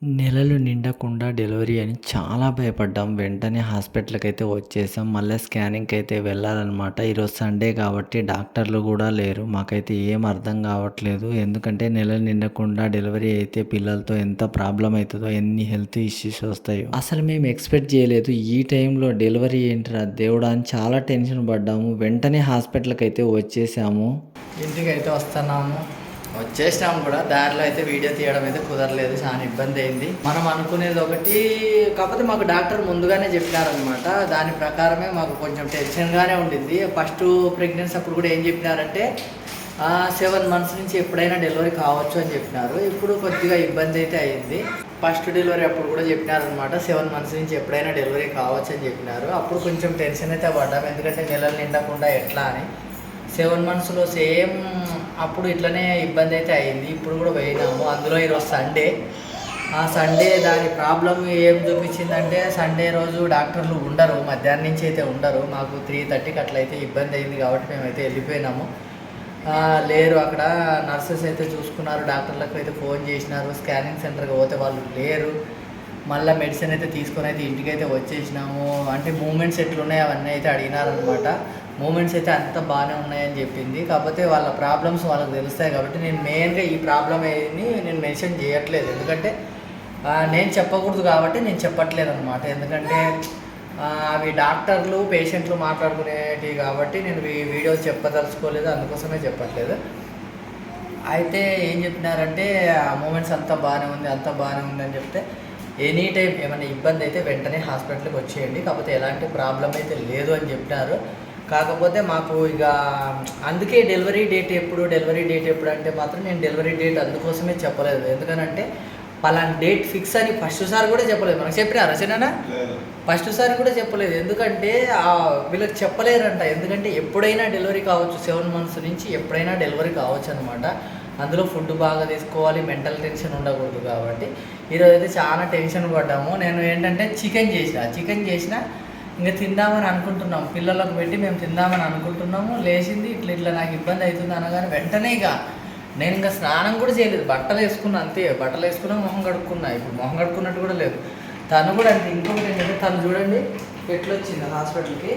నెలలు నిండకుండా డెలివరీ అని చాలా భయపడ్డాం. వెంటనే హాస్పిటల్‌కైతే వచ్చేసాం. మళ్ళా స్కానింగ్‌కైతే వెళ్ళాలనమాట. ఈరోజు సండే కాబట్టి డాక్టర్లు గూడా లేరు. మాకైతే ఏం అర్థం కావట్లేదు. ఎందుకంటే నెలలు నిండకుండా డెలివరీ అయితే పిల్లలతో ఎంత ప్రాబ్లమ్ అయితదో, ఎన్ని హెల్త్ ఇష్యూస్ వస్తాయో అసలు మేము ఎక్స్‌పెక్ట్ చేయలేదు. ఈ టైంలో డెలివరీ ఏంట్రా దేవుడా అని చాలా టెన్షన్ పడ్డాము. వెంటనే హాస్పిటల్‌కైతే వచ్చేసాము. ఇంటికైతే వస్తున్నాము. వచ్చేసినాము కూడా. దారిలో అయితే వీడియో తీయడం అయితే కుదరలేదు, చాలా ఇబ్బంది అయింది. మనం అనుకునేది ఒకటి, కాకపోతే మాకు డాక్టర్ ముందుగానే చెప్పినారనమాట. దాని ప్రకారమే మాకు కొంచెం టెన్షన్గానే ఉండింది. ఫస్ట్ ప్రెగ్నెన్సీ అప్పుడు కూడా ఏం చెప్పినారంటే 7 months నుంచి ఎప్పుడైనా డెలివరీ కావచ్చు అని చెప్పినారు. ఇప్పుడు కొద్దిగా ఇబ్బంది అయితే అయింది. ఫస్ట్ డెలివరీ అప్పుడు కూడా చెప్పినారనమాట 7 months నుంచి ఎప్పుడైనా డెలివరీ కావచ్చు అని చెప్పినారు. అప్పుడు కొంచెం టెన్షన్ అయితే పడ్డాం, ఎందుకంటే నెలలు నిండకుండా ఎట్లా అని. 7 monthsలో సేమ్ అప్పుడు ఇట్లనే ఇబ్బంది అయితే అయింది. ఇప్పుడు కూడా పోయినాము. అందులో ఈరోజు సండే. ఆ సండే దాని ప్రాబ్లం ఏం చూపించిందంటే, సండే రోజు డాక్టర్లు ఉండరు, మధ్యాహ్నం నుంచి అయితే ఉండరు. మాకు 3:30కి అట్లయితే ఇబ్బంది అయింది కాబట్టి మేమైతే వెళ్ళిపోయినాము. లేరు అక్కడ. నర్సెస్ అయితే చూసుకున్నారు, డాక్టర్లకు అయితే ఫోన్ చేసినారు. స్కానింగ్ సెంటర్కి పోతే వాళ్ళు లేరు. మళ్ళీ మెడిసిన్ అయితే తీసుకొని అయితే ఇంటికైతే వచ్చేసినాము. అంటే మూమెంట్స్ ఎట్లున్నాయి అవన్నీ అయితే అడిగినారనమాట. మూమెంట్స్ అయితే అంత బాగానే ఉన్నాయని చెప్పింది. కాకపోతే వాళ్ళ ప్రాబ్లమ్స్ వాళ్ళకి తెలుస్తాయి కాబట్టి నేను మెయిన్గా ఈ ప్రాబ్లం ఏని నేను మెన్షన్ చేయట్లేదు, ఎందుకంటే నేను చెప్పకూడదు కాబట్టి నేను చెప్పట్లేదు అనమాట. ఎందుకంటే అవి డాక్టర్లు పేషెంట్లు మాట్లాడుకునేటివి కాబట్టి నేను ఈ వీడియో చెప్పదలుచుకోలేదు, అందుకోసమే చెప్పట్లేదు. అయితే ఏం చెప్పినారంటే మూమెంట్స్ అంతా బాగానే ఉంది అని చెప్తే ఎనీ టైం ఏమైనా ఇబ్బంది అయితే వెంటనే హాస్పిటల్కి వచ్చేయండి, కాకపోతే ఎలాంటి ప్రాబ్లం అయితే లేదు అని చెప్పినారు. కాకపోతే మాకు ఇక అందుకే డెలివరీ డేట్ ఎప్పుడు అంటే మాత్రం నేను డెలివరీ డేట్ అందుకోసమే చెప్పలేదు. ఎందుకనంటే పలానా డేట్ ఫిక్స్ అని ఫస్ట్ సారి కూడా చెప్పలేదు. మనకు చెప్పినారా చిన్న ఫస్ట్ సారి కూడా చెప్పలేదు. ఎందుకంటే వీళ్ళకి చెప్పలేరంట. ఎందుకంటే ఎప్పుడైనా డెలివరీ కావచ్చు, 7 months నుంచి ఎప్పుడైనా డెలివరీ కావచ్చు అనమాట. అందులో ఫుడ్ బాగా తీసుకోవాలి, మెంటల్ టెన్షన్ ఉండకూడదు కాబట్టి. ఈరోజు అయితే చాలా టెన్షన్ పడ్డాము. నేను ఏంటంటే చికెన్ చేసిన ఇంకా తిందామని అనుకుంటున్నాం, పిల్లలకు పెట్టి మేము తిందామని అనుకుంటున్నాము. లేచింది ఇట్లా నాకు ఇబ్బంది అవుతుంది అనగానే వెంటనే ఇక నేను ఇంకా స్నానం కూడా చేయలేదు, బట్టలు వేసుకున్నా అంతే. బట్టలు వేసుకున్నా, మొహం కడుక్కున్నా. ఇప్పుడు మొహం కడుక్కున్నట్టు కూడా లేదు. తను కూడా అంతే. ఇంకొకటి ఏంటంటే తను చూడండి ఎట్లొచ్చింది హాస్పిటల్కి,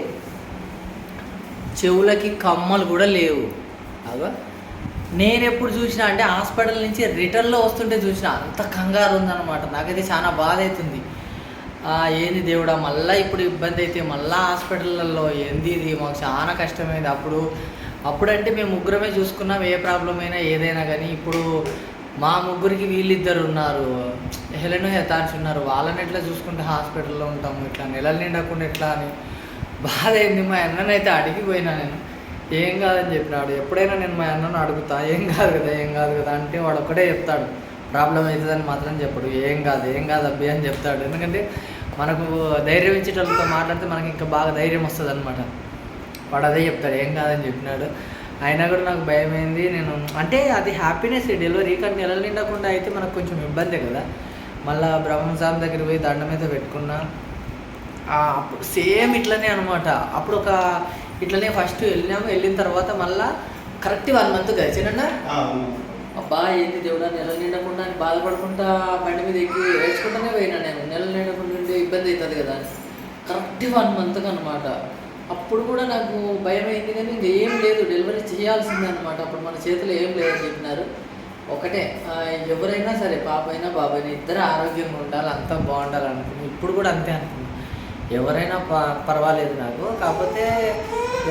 చెవులకి కమ్మలు కూడా లేవు. అదో నేను ఎప్పుడు చూసినా అంటే హాస్పిటల్ నుంచి రిటర్న్లో వస్తుంటే చూసిన, అంత కంగారు ఉందన్నమాట. నాకైతే చాలా బాధ అవుతుంది. ఏంది దేవుడా మళ్ళీ ఇప్పుడు ఇబ్బంది అయితే మళ్ళీ హాస్పిటల్లో ఏంది ఇది, మాకు చాలా కష్టమైంది. అప్పుడంటే మేము ముగ్గురమే చూసుకున్నాం, ఏ ప్రాబ్లం అయినా ఏదైనా. కానీ ఇప్పుడు మా ముగ్గురికి వీళ్ళిద్దరు ఉన్నారు, హెలెన్ హెతాన్స్ ఉన్నారు. వాళ్ళని ఎట్లా చూసుకుంటే హాస్పిటల్లో ఉంటాము, ఇట్లా నెలలు నిండకుండా ఎట్లా అని బాధ అయింది. మా అన్ననైతే అడిగిపోయినా నేను, ఏం కాదని చెప్పినాడు. ఎప్పుడైనా నేను మా అన్నను అడుగుతా, ఏం కాదు కదా అంటే వాడు ఒక్కటే చెప్తాడు, ప్రాబ్లం అవుతుందని మాత్రం చెప్పడు. ఏం కాదు అబ్బి అని చెప్తాడు. ఎందుకంటే మనకు ధైర్యం ఇచ్చేటోళ్ళతో మాట్లాడితే మనకి ఇంకా బాగా ధైర్యం వస్తుంది అనమాట. వాడు అదే చెప్తాడు, ఏం కాదని చెప్పినాడు. అయినా కూడా నాకు భయమైంది. నేను అంటే అది హ్యాపీనెస్ డెలివరీ, కానీ నెలలు నిండకుండా అయితే మనకు కొంచెం ఇబ్బందే కదా. మళ్ళీ బ్రహ్మస్వామి దగ్గర పోయి దండం అయితే పెట్టుకున్నా. అప్పుడు సేమ్ ఇట్లనే అనమాట. అప్పుడు ఇట్లనే ఫస్ట్ వెళ్ళిన తర్వాత మళ్ళీ కరెక్ట్ 1 month గడిచినా. అబ్బా ఏంది దేవుడా నెలలు నిండకుండా అని బాధపడుకుంటా బండి మీద ఎక్కి ఏడ్చుకుంటూనే పోయినా నేను. నెలలు నిండకుండా ఉంటే ఇబ్బంది అవుతుంది కదా అని. కరెక్ట్ 1 month అనమాట. అప్పుడు కూడా నాకు భయం అయింది, కానీ ఇంకా ఏం లేదు, డెలివరీ చేయాల్సిందే అనమాట. అప్పుడు మన చేతిలో ఏం లేదని చెప్పినారు. ఒకటే, ఎవరైనా సరే పాప అయినా బాబు అయినా ఇద్దరు ఆరోగ్యంగా ఉండాలి, అంతా బాగుండాలి అనుకున్నాను. ఇప్పుడు కూడా అంతే అనుకున్నాను. ఎవరైనా పర్వాలేదు నాకు, కాకపోతే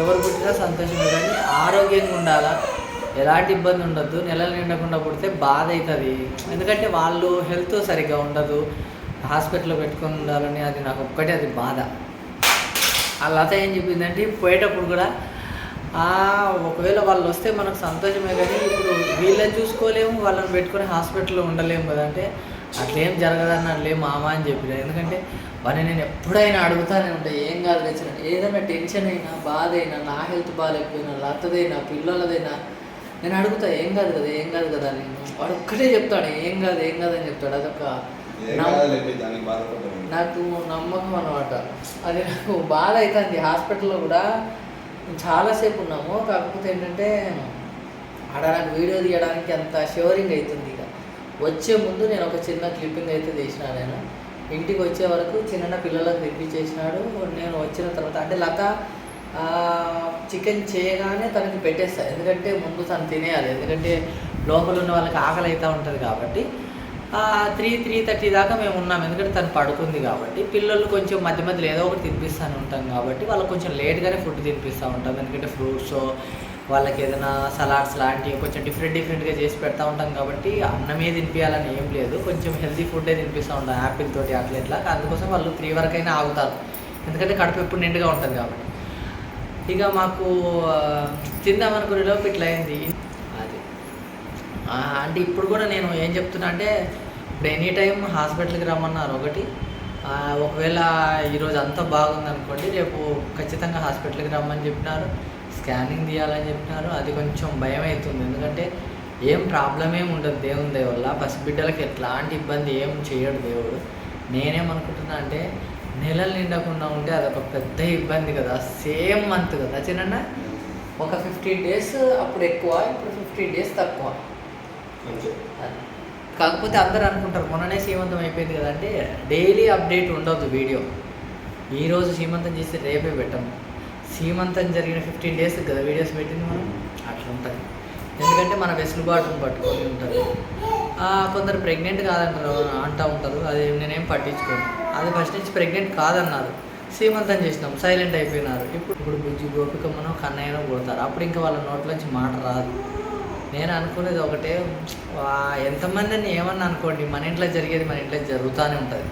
ఎవరు పుట్టినా సంతోషమే, కానీ ఆరోగ్యంగా ఉండాలా, ఎలాంటి ఇబ్బంది ఉండద్దు. నెలలు నిండకుండా పుడితే బాధ అవుతుంది. ఎందుకంటే వాళ్ళు హెల్త్ సరిగ్గా ఉండదు, హాస్పిటల్లో పెట్టుకొని ఉండాలని. అది నాకు ఒక్కటే అది బాధ. ఆ లత ఏం చెప్పిందంటే పోయేటప్పుడు కూడా ఒకవేళ వాళ్ళు వస్తే మనకు సంతోషమే, కానీ ఇప్పుడు వీళ్ళని చూసుకోలేము, వాళ్ళని పెట్టుకొని హాస్పిటల్లో ఉండలేము కదా. అంటే అట్లేం జరగదని అట్లేం మామ అని చెప్పిన. ఎందుకంటే వాడిని నేను ఎప్పుడైనా అడుగుతానే ఉంటాను, ఏం కాదు తెచ్చిన ఏదైనా టెన్షన్ అయినా బాధ అయినా, నా హెల్త్ బాగాలేకపోయినా, లతదైనా పిల్లలదైనా నేను అడుగుతా, ఏం కాదు కదా అని. వాడు ఒక్కటే చెప్తాడు, ఏం కాదు అని చెప్తాడు. అదొక నాకు నమ్మకం అన్నమాట. అది నాకు బాధ అవుతుంది. హాస్పిటల్లో కూడా చాలాసేపు ఉన్నాము, కాకపోతే ఏంటంటే ఆడ నాకు వీడియో తీయడానికి అంత షోరింగ్ అవుతుంది. ఇక వచ్చే ముందు నేను ఒక చిన్న క్లిప్పింగ్ అయితే తీసిన. నేను ఇంటికి వచ్చే వరకు చిన్న పిల్లలకు తినిపించేసినాడు. నేను వచ్చిన తర్వాత అంటే లత చికెన్ చేయగానే తనకి పెట్టేస్తాను, ఎందుకంటే ముందు తను తినేయాలి, ఎందుకంటే లోపల ఉన్న వాళ్ళకి ఆకలి అవుతూ ఉంటుంది కాబట్టి. 3-3:30 దాకా మేము ఉన్నాం, ఎందుకంటే తను పడుకుంది కాబట్టి. పిల్లలు కొంచెం మధ్య మధ్యలో ఏదో ఒకటి తినిపిస్తూనే ఉంటాం కాబట్టి వాళ్ళకి కొంచెం లేట్గానే ఫుడ్ తినిపిస్తూ ఉంటాం, ఎందుకంటే ఫ్రూట్స్ వాళ్ళకి ఏదైనా సలాడ్స్ లాంటివి కొంచెం డిఫరెంట్గా చేసి పెడతా ఉంటాం కాబట్టి అన్నమే తినిపించాలని ఏం లేదు, కొంచెం హెల్తీ ఫుడ్డే తినిపిస్తూ ఉంటాం యాపిల్ తోటి అట్లా ఇట్లా. అందుకోసం వాళ్ళు 3 వరకైనా ఆగుతారు, ఎందుకంటే కడుపు ఎప్పుడు నిండుగా ఉంటుంది కాబట్టి. ఇక మాకు తిందామనుకునేలోపు ఇట్లా అయింది అది. అంటే ఇప్పుడు కూడా నేను ఏం చెప్తున్నా అంటే ఇప్పుడు ఎనీ టైం హాస్పిటల్కి రమ్మన్నారు ఒకటి. ఒకవేళ ఈరోజు అంతా బాగుందనుకోండి, రేపు ఖచ్చితంగా హాస్పిటల్కి రమ్మని చెప్పినారు, స్కానింగ్ తీయాలని చెప్పినారు. అది కొంచెం భయం అవుతుంది, ఎందుకంటే ఏం ప్రాబ్లం ఏమి ఉండదు దేవుని దయ వల్ల. పసిబిడ్డలకి ఎట్లాంటి ఇబ్బంది ఏం చేయడు దేవుడు. నేనేమనుకుంటున్నా అంటే నెలలు నిండకుండా ఉంటే అదొక పెద్ద ఇబ్బంది కదా, సేమ్ మంత్ కదా చిన్న. ఒక 15 days అప్పుడు ఎక్కువ, ఇప్పుడు 15 days తక్కువ. కాకపోతే అందరూ అనుకుంటారు మొన్ననే సీమంతం అయిపోయింది కదా అంటే డైలీ అప్డేట్ ఉండదు వీడియో. ఈరోజు సీమంతం చేసి రేపే పెట్టాము, సీమంతం జరిగిన 15 days కదా వీడియోస్ పెట్టింది మనం. అట్లా ఉంటుంది, ఎందుకంటే మన వెసులుబాటును పట్టుకొని ఉంటుంది. కొందరు ప్రెగ్నెంట్ కాదంటారు అంటూ ఉంటారు, అది నేనేం పట్టించుకోను. అది ఫస్ట్ నుంచి ప్రెగ్నెంట్ కాదన్నారు, సీమంతం చేసినాం, సైలెంట్ అయిపోయినారు. ఇప్పుడు బుజ్జి గోపికమ్మనో కన్నయ్యనో కొడతారు, అప్పుడు ఇంకా వాళ్ళ నోట్లోంచి మాట రాదు. నేను అనుకునేది ఒకటే, ఎంతమందిని ఏమన్నా అనుకోండి, మన ఇంట్లో జరిగేది మన ఇంట్లో జరుగుతూనే ఉంటుంది.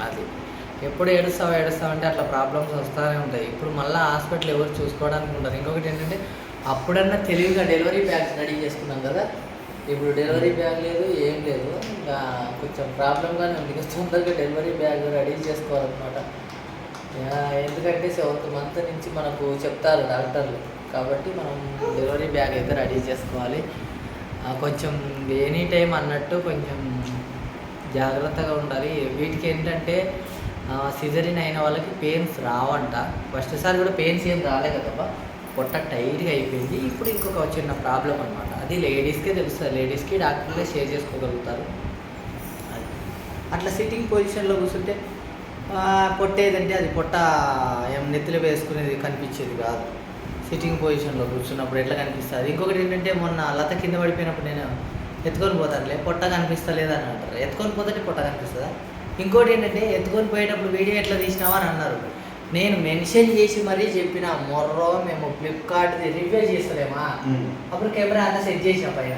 అది ఎప్పుడు ఏడుస్తావంటే అట్లా ప్రాబ్లమ్స్ వస్తూనే ఉంటాయి. ఇప్పుడు మళ్ళీ హాస్పిటల్ ఎవరు చూసుకోవడానికి ఉంటారు. ఇంకొకటి ఏంటంటే అప్పుడన్నా తెలివిగా డెలివరీ బ్యాగ్స్ రెడీ చేసుకున్నాం కదా, ఇప్పుడు డెలివరీ బ్యాగ్ లేదు, ఏం లేదు. ఇంకా కొంచెం ప్రాబ్లంగానే ఉంది, ఇంకా తొందరగా డెలివరీ బ్యాగ్ రెడీ చేసుకోవాలన్నమాట. ఎందుకంటే 7th month నుంచి మనకు చెప్తారు డాక్టర్లు, కాబట్టి మనం డెలివరీ బ్యాగ్ అయితే రెడీ చేసుకోవాలి. కొంచెం ఎనీ టైం అన్నట్టు కొంచెం జాగ్రత్తగా ఉండాలి. వీటికి ఏంటంటే సిజరిన్ అయిన వాళ్ళకి పెయిన్స్ రావంట. ఫస్ట్ సారి కూడా పెయిన్స్ ఏం రాలే కదబ్బా, పొట్ట టైట్గా అయిపోయింది. ఇప్పుడు ఇంకొక చిన్న ప్రాబ్లం అనమాట, అది లేడీస్కే తెలుస్తుంది, లేడీస్కి డాక్టర్లే షేర్ చేసుకోగలుగుతారు. అది అట్లా సిట్టింగ్ పొజిషన్లో కూర్చుంటే పొట్టేదంటే అది పొట్ట ఏం నెత్తిలో వేసుకునేది కనిపించేది కాదు. సిట్టింగ్ పొజిషన్లో కూర్చున్నప్పుడు ఎట్లా కనిపిస్తుంది. ఇంకొకటి ఏంటంటే మొన్న లత కింద పడిపోయినప్పుడు నేను ఎత్తుకొని పోతానులే పొట్ట కనిపిస్తలేదని అంటారు. ఎత్తుకొని పోతే పొట్ట కనిపిస్తుందా? ఇంకోటి ఏంటంటే ఎత్తుకొని పోయేటప్పుడు వీడియో ఎట్లా తీసినావా అని అన్నారు. నేను మెన్షన్ చేసి మరీ చెప్పిన, మొర్రో మేము ఫ్లిప్కార్ట్ది రివ్యూ చేస్తలేమా, అప్పుడు కెమెరా అంతా సెట్ చేసిన పైన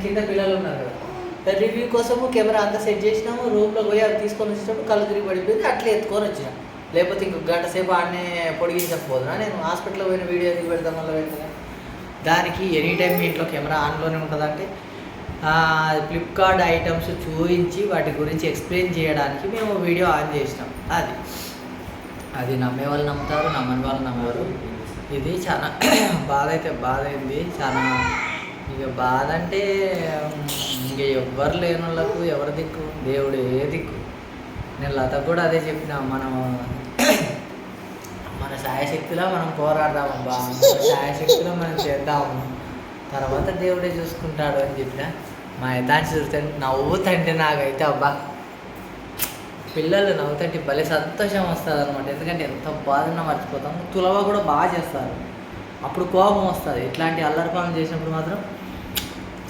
కింద పిల్లలు ఉన్నారు కదా, రివ్యూ కోసము కెమెరా అంతా సెట్ చేసినాము. రూమ్లో పోయి అవి తీసుకొని వచ్చినప్పుడు కళ్ళు తిరిగి పడిపోయింది, అట్లా ఎత్తుకొని వచ్చిన. లేకపోతే ఇంకొక గంట సేపు ఆడనే పొడిగించకపోదునా నేను హాస్పిటల్లో పోయిన వీడియో ఎందుకు పెడతాం వల్ల పెడతా. దానికి ఎనీ టైం మీ ఇంట్లో కెమెరా ఆన్లోనే ఉంటుందంటే ఫ్లిప్కార్ట్ ఐటమ్స్ చూపించి వాటి గురించి ఎక్స్ప్లెయిన్ చేయడానికి మేము వీడియో ఆన్ చేసినాం. అది నమ్మే వాళ్ళు నమ్ముతారు, నమ్మని వాళ్ళు నమ్మరు. ఇది చాలా బాధ అయింది చాలా. ఇక బాధ అంటే ఇంక ఎవ్వరు లేని వాళ్ళకు ఎవరి దిక్కు, దేవుడు ఏ దిక్కు. నేను లతకు కూడా అదే చెప్పిన, మన శాయశక్తిలో మనం పోరాడదామబ్బా, మన శాయశక్తిలో మనం చేద్దాము, తర్వాత దేవుడే చూసుకుంటాడు అని చెప్పిన. మా యథాంశ చూస్తే నవ్వుతంటే నాకైతే అబ్బా, పిల్లలు నవ్వుతంటే భలే సంతోషం వస్తుంది అనమాట. ఎందుకంటే ఎంత బాధన్నా మర్చిపోతాము. తులవ కూడా బాగా చేస్తారు, అప్పుడు కోపం వస్తుంది. ఇట్లాంటి అల్లరి పనులు చేసినప్పుడు మాత్రం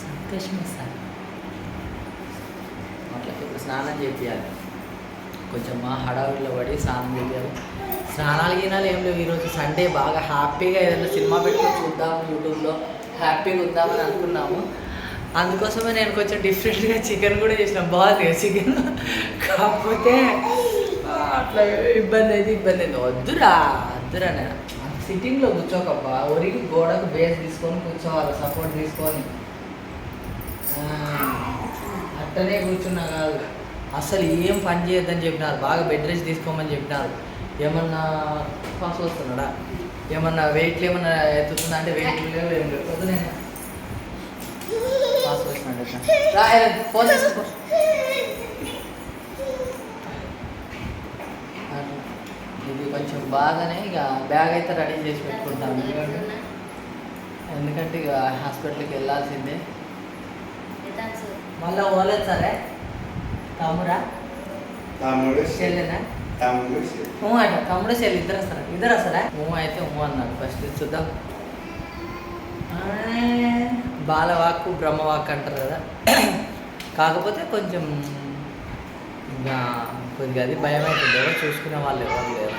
సంతోషం వస్తుంది. అట్లా ఇప్పుడు స్నానం చేయాలి, కొంచెం మా హడావిడిలో పడి స్నానం చేయాలి. స్నానాలు గినాలు ఏం లేవు. ఈరోజు సండే బాగా హ్యాపీగా ఏదైనా సినిమా పెట్టుకొని చూద్దాము, యూట్యూబ్లో హ్యాపీగా ఉందామని అనుకున్నాము. అందుకోసమే నేను కొంచెం డిఫరెంట్గా చికెన్ కూడా చేసిన, బాగుంది చికెన్. కాకపోతే అట్లా ఇబ్బంది అయింది. వద్దురా నేను సిట్టింగ్లో కూర్చోకబ్బా, ఒరిగి గోడకు బేస్ తీసుకొని కూర్చోవాలి, సపోర్ట్ తీసుకొని. అట్టనే కూర్చున్నా కాదు, అసలు ఏం పని చేయొద్దని చెప్పినారు. బాగా బెడ్ రెస్ట్ తీసుకోమని చెప్పినారు. ఏమన్నా పాస్ వస్తున్నాడా, ఏమన్నా వెయిట్లు ఏమన్నా ఎత్తుతుందా అంటే వెయిట్ లేవు, ఏం లేకపోతే నేను పాస్ వచ్చినాడు. ఫోన్ చేసుకో. ఇది కొంచెం బాగానే ఇక బ్యాగ్ అయితే రెడీ చేసి పెట్టుకుంటాను, ఎందుకంటే ఇక హాస్పిటల్కి వెళ్ళాల్సిందే. మళ్ళీ ఓలేదు సరే తమ్ముడా చెల్లినా అట తమ్ముడు చెల్లి ఇద్దరు వస్తారా అయితే అన్నాడు ఫస్ట్ చూద్దాం. బాలవాక్కు బ్రహ్మవాక్కు అంటారు కదా, కాకపోతే కొంచెం ఇంకా కొద్దిగా అది భయం అవుతుంది, ఎవరు చూసుకునే వాళ్ళు ఎవరు లేరు.